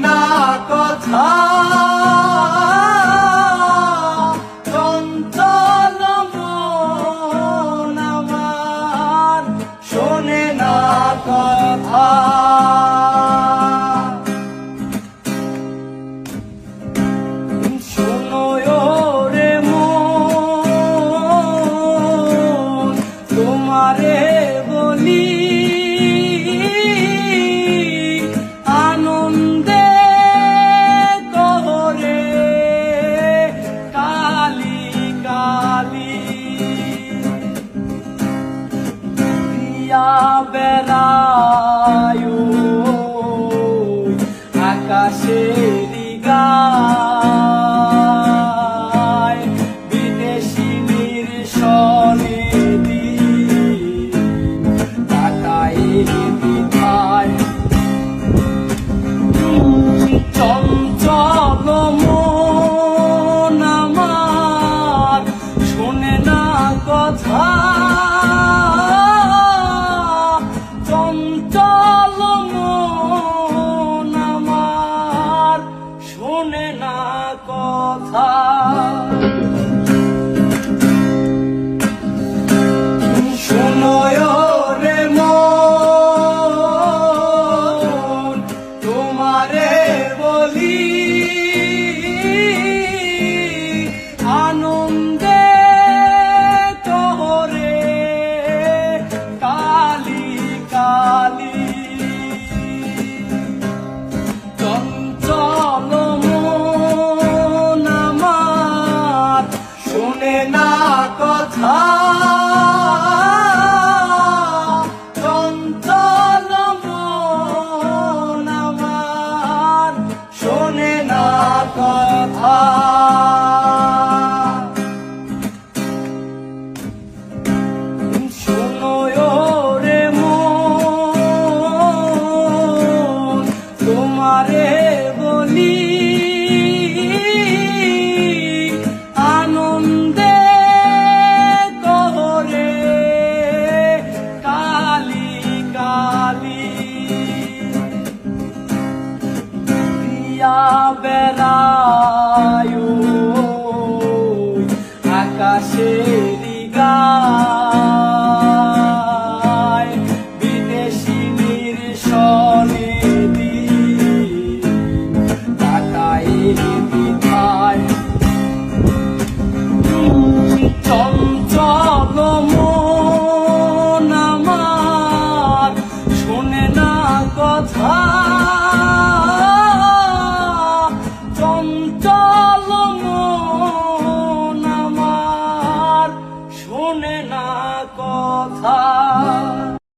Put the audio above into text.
না কথা চঞ্চল মন আমার শোনে না কথা শোনো রে মন তোমারে বলি আনন্দে তোরে কালি কালি দিয়া বেড়ায় আকাশের গায় বিদেশিনীর সনে কাটাই বিধায় চঞ্চল মন আমার শোনে না কথা চঞ্চল মন আমার শোনে না কথা শোনো রে মন তোমারে বলি আনন্দে তোরে কালি কালি চঞ্চল মন আমার শোনে না কথা চঞ্চল মন আমার শোনে না কথা শোনো রে মন তোমারে বলি আনন্দে তোরে কালি কালি দিয়া বেড়া